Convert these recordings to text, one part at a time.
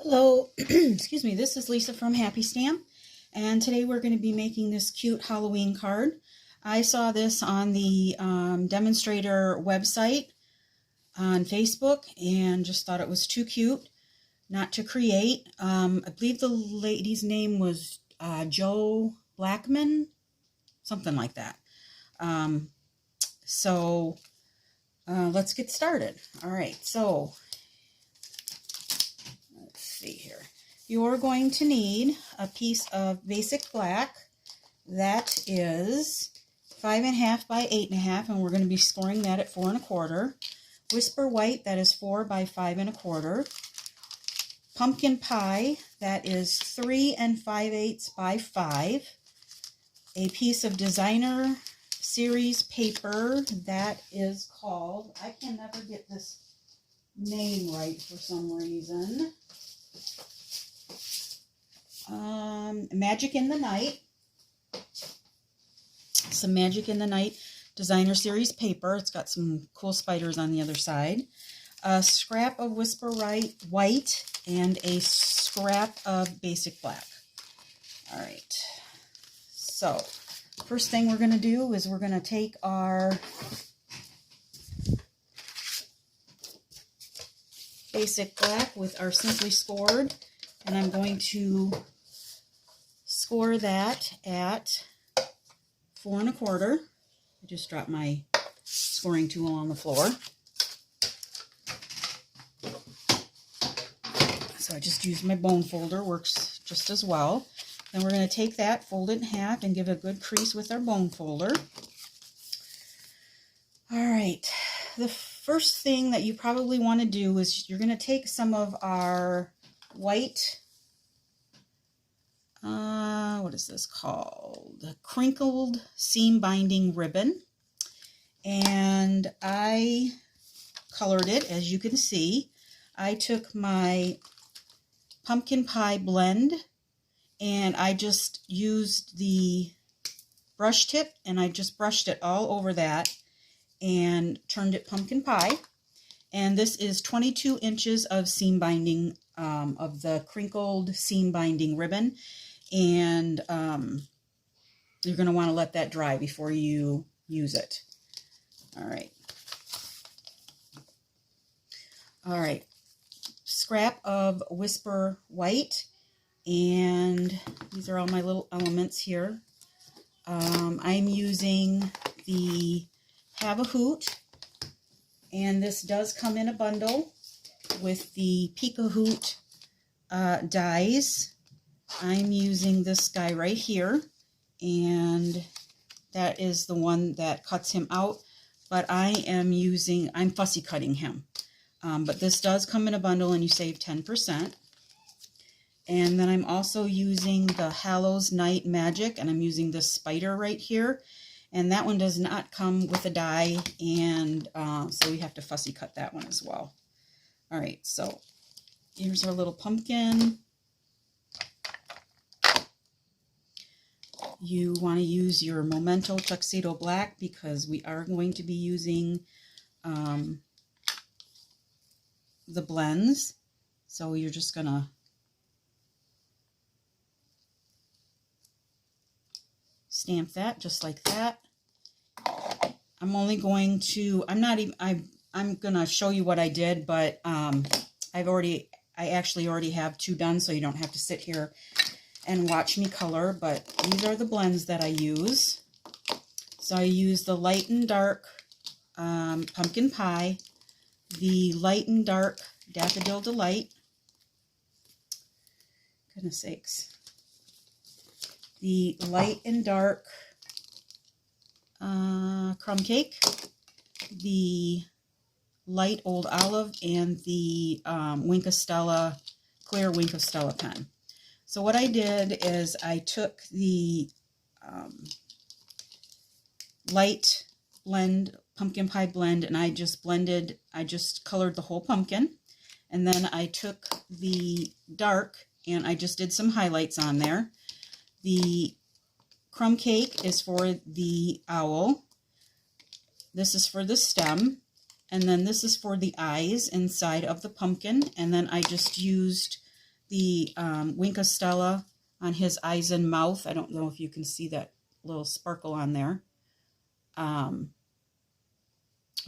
Hello, excuse me, this is Lisa from Happy Stamp, and today we're going to be making this cute Halloween card. I saw this on the demonstrator website on Facebook and just thought it was too cute not to create. I believe the lady's name was Joe Blackman, something like that. Let's get started. All right, so let's see here. You're going to need a piece of basic black that is 5.5 by 8.5, and we're going to be scoring that at 4 1/4. Whisper white, that is 4 by 5 1/4. Pumpkin pie, that is 3 5/8 by 5. A piece of designer series paper that is called, I can never get this name right for some reason, Magic in the Night. Some Magic in the Night designer series paper. It's got some cool spiders on the other side. A scrap of Whisper white and a scrap of basic black. All right. So first thing we're going to do is we're going to take our basic black with our Simply Scored, and I'm going to score that at 4 1/4. I just dropped my scoring tool on the floor. So I just used my bone folder, works just as well. Then we're going to take that, fold it in half, and give it a good crease with our bone folder. All right, the first thing that you probably want to do is you're going to take some of our white, what is this called? Crinkled seam binding ribbon. And I colored it, as you can see. I took my pumpkin pie blend and I just used the brush tip and I just brushed it all over that and turned it pumpkin pie. And this is 22 inches of seam binding, of the crinkled seam binding ribbon. And you're going to want to let that dry before you use it. All right. All right. Scrap of Whisper white. And these are all my little elements here. I'm using the Have a Hoot. And this does come in a bundle with the Pika Hoot dies. I'm using this guy right here, and that is the one that cuts him out, but I'm fussy cutting him. But this does come in a bundle and you save 10%. And then I'm also using the Hallows Night Magic, and I'm using this spider right here, and that one does not come with a die, and so we have to fussy cut that one as well. All right, so here's our little pumpkin. You want to use your Memento Tuxedo Black because we are going to be using the blends. So you're just going to stamp that just like that. I'm only going to, I'm going to show you what I did, but I actually already have 2 done, so you don't have to sit here and watch me color, but these are the blends that I use. So I use the light and dark pumpkin pie, the light and dark Daffodil Delight, goodness sakes, the light and dark Crumb Cake, the light Old Olive, and the Wink of Stella, clear Wink of Stella pen. So what I did is I took the light blend, pumpkin pie blend, and I just colored the whole pumpkin. And then I took the dark and I just did some highlights on there. The Crumb Cake is for the owl. This is for the stem. And then this is for the eyes inside of the pumpkin. And then I just used the Wink of Stella on his eyes and mouth. I don't know if you can see that little sparkle on there.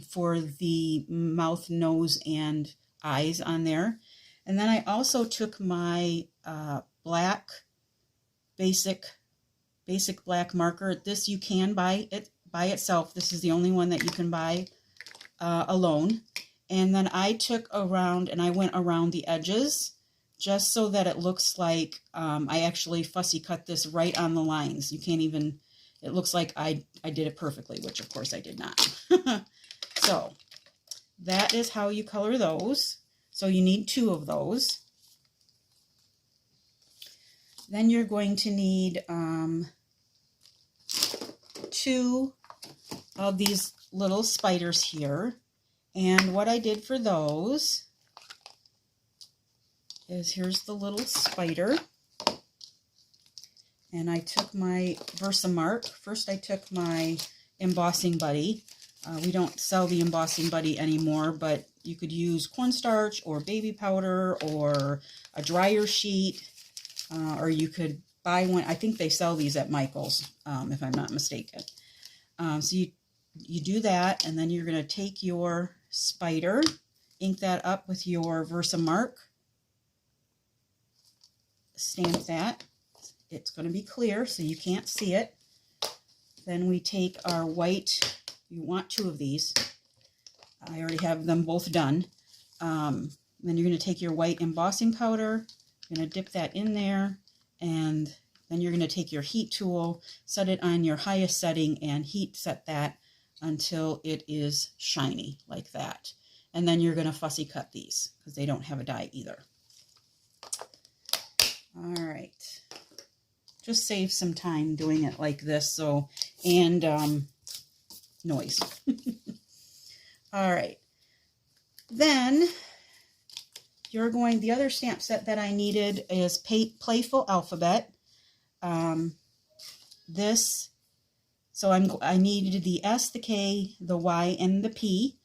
For the mouth, nose, and eyes on there. And then I also took my black basic black marker. This you can buy it by itself. This is the only one that you can buy alone. And then I took around and I went around the edges just so that it looks like I actually fussy cut this right on the lines. You can't even, it looks like I did it perfectly, which of course I did not. So that is how you color those. So you need 2 of those. Then you're going to need 2 of these little spiders here. And what I did for those is, here's the little spider. And I took my Versamark. First I took my embossing buddy. We don't sell the embossing buddy anymore, but you could use cornstarch or baby powder or a dryer sheet, or you could buy one. I think they sell these at Michael's, if I'm not mistaken. So you do that, and then you're going to take your spider, ink that up with your Versamark, stamp that. It's going to be clear so you can't see it. Then we take our white. You want 2 of these. I already have them both done. Then you're going to take your white embossing powder, you're going to dip that in there, and then you're going to take your heat tool, set it on your highest setting, and heat set that until it is shiny like that. And then you're going to fussy cut these because they don't have a die either. All right. Just save some time doing it like this. So, and noise. All right. Then you're going, the other stamp set that I needed is Playful Alphabet. I needed the S, the K, the Y, and the P,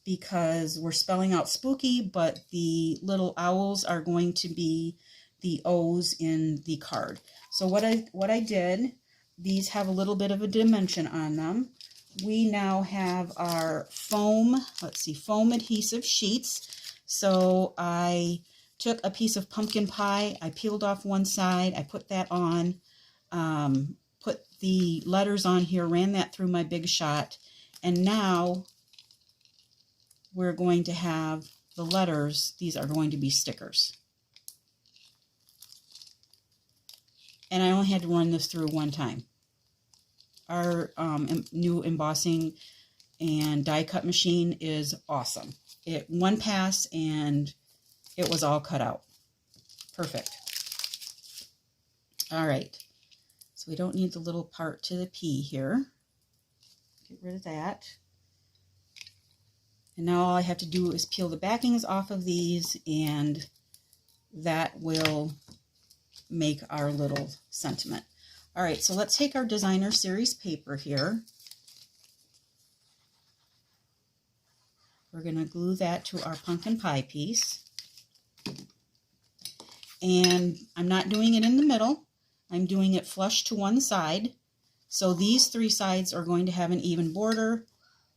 because we're spelling out spooky, but the little owls are going to be the O's in the card. So what I did, these have a little bit of a dimension on them. We now have our foam adhesive sheets. So I took a piece of pumpkin pie, I peeled off one side, I put that on, put the letters on here, ran that through my Big Shot, and now we're going to have the letters. These are going to be stickers. And I only had to run this through one time. Our new embossing and die cut machine is awesome. It one pass and it was all cut out. Perfect. All right. So we don't need the little part to the P here. Get rid of that. And now all I have to do is peel the backings off of these, and that will make our little sentiment. All right, so let's take our Designer Series paper here. We're going to glue that to our pumpkin pie piece. And I'm not doing it in the middle. I'm doing it flush to one side. So these 3 sides are going to have an even border,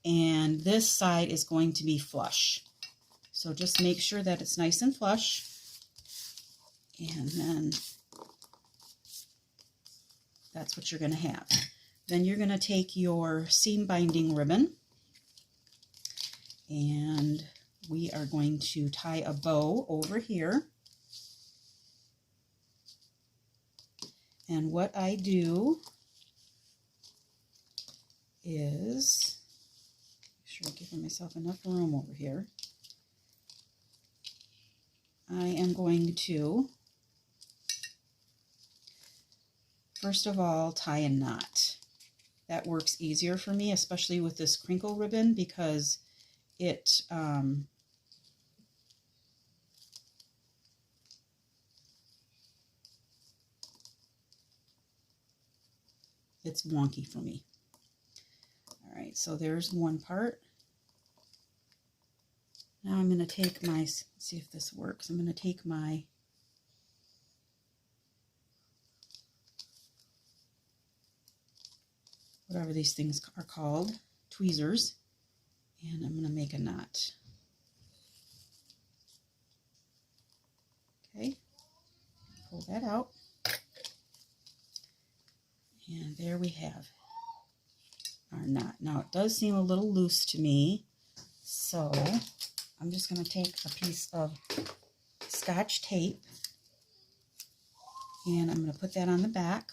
and this side is going to be flush. So just make sure that it's nice and flush. And then that's what you're going to have. Then you're going to take your seam binding ribbon, and we are going to tie a bow over here. And what I do is, make sure I'm giving myself enough room over here. I am going to, first of all, tie a knot. That works easier for me, especially with this crinkle ribbon, because it it's wonky for me. All right, so there's one part. Now I'm going to take my, let's see if this works. I'm going to take my whatever these things are called, tweezers, and I'm going to make a knot. Okay, pull that out, and there we have our knot. Now it does seem a little loose to me, so I'm just going to take a piece of Scotch tape and I'm going to put that on the back.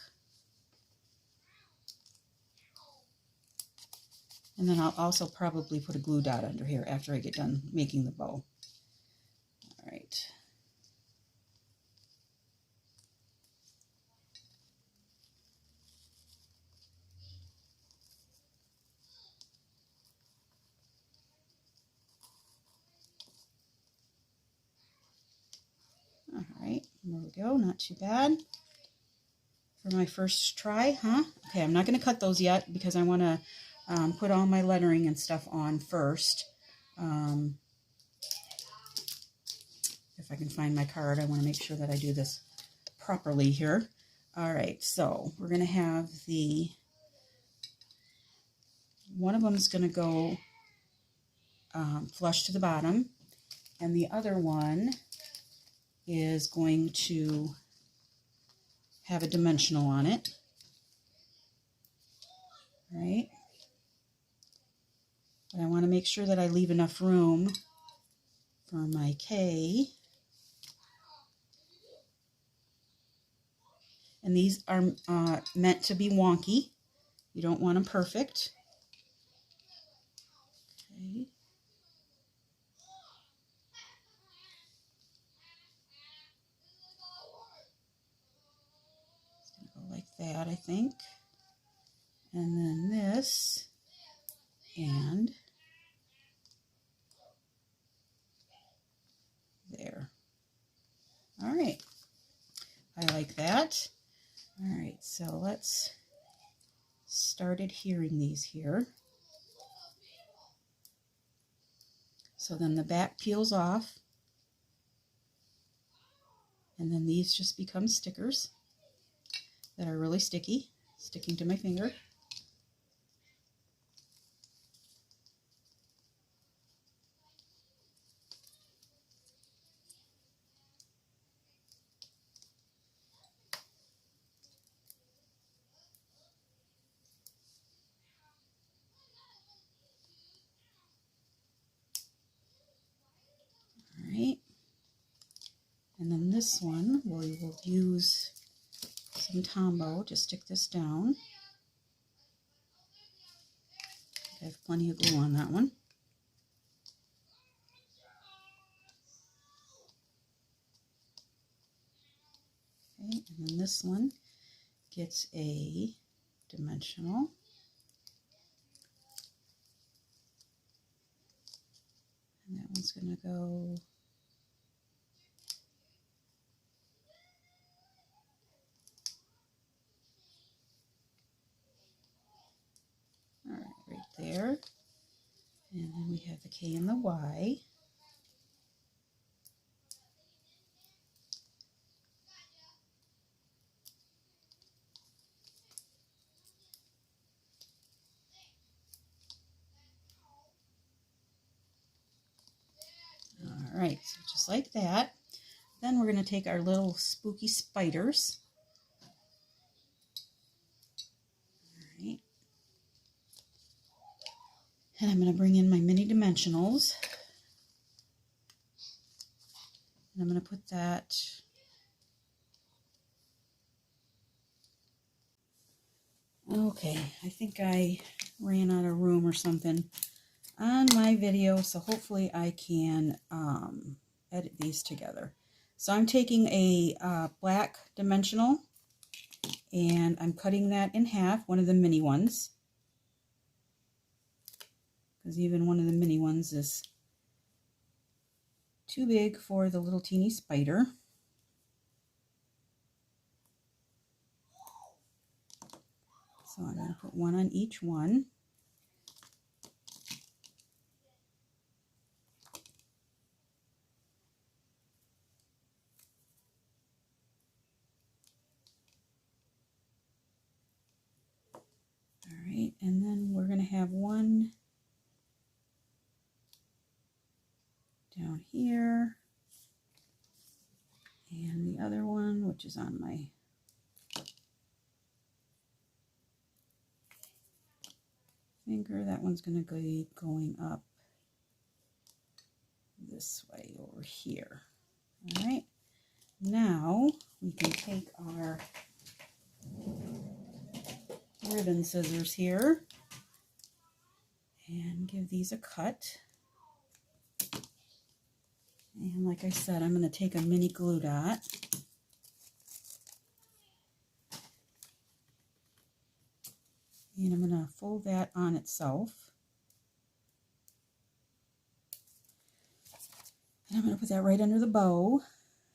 And then I'll also probably put a glue dot under here after I get done making the bow. All right. All right, there we go, not too bad for my first try, huh? Okay, I'm not going to cut those yet because I want to put all my lettering and stuff on first. If I can find my card, I want to make sure that I do this properly here. All right, so we're going to have one of them is going to go flush to the bottom, and the other one is going to have a dimensional on it. Right? But I want to make sure that I leave enough room for my K. And these are meant to be wonky. You don't want them perfect. Okay. It's going to go like that, I think. And then this, and there. All right. I like that. All right, so let's start adhering these here. So then the back peels off, and then these just become stickers that are really sticky, sticking to my finger. Alright, and then this one we will use some Tombow to stick this down. I have plenty of glue on that one. Okay, and then this one gets a dimensional. And that one's going to go right there. And then we have the K and the Y. All right, so just like that. Then we're going to take our little spooky spiders. All right. And I'm going to bring in my mini dimensionals. And I'm going to put that okay, I think I ran out of room or something on my video, so hopefully I can edit these together. So I'm taking a black dimensional and I'm cutting that in half, one of the mini ones, because even one of the mini ones is too big for the little teeny spider. So I'm going to put one on each one. All right, and then we're going to have one down here, and the other one, which is on my finger, that one's going to be going up this way over here. All right, now we can take our ribbon scissors here and give these a cut. And like I said, I'm going to take a mini glue dot and I'm going to fold that on itself. And I'm going to put that right under the bow.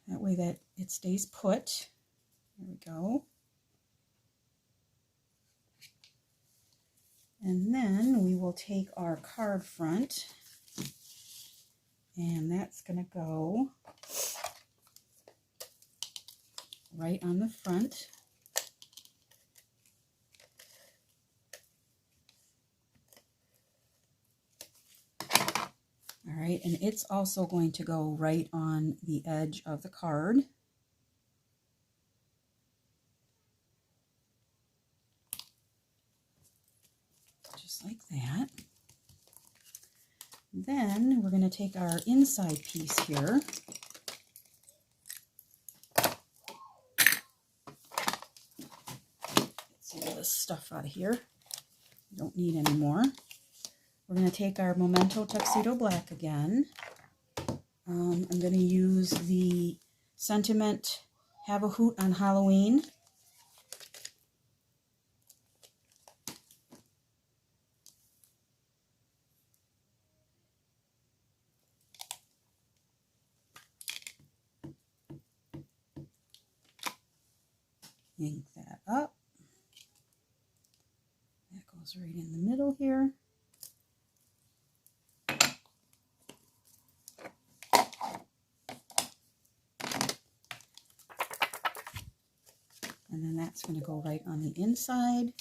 That way that it stays put. There we go. And then we will take our card front, and that's going to go right on the front. All right, and it's also going to go right on the edge of the card. Just like that. Then we're going to take our inside piece here. Get some of this stuff out of here. We don't need any more. We're going to take our Memento Tuxedo Black again. I'm going to use the Sentiment Have a Hoot on Halloween. Yank that up. That goes right in the middle here. And then that's going to go right on the inside.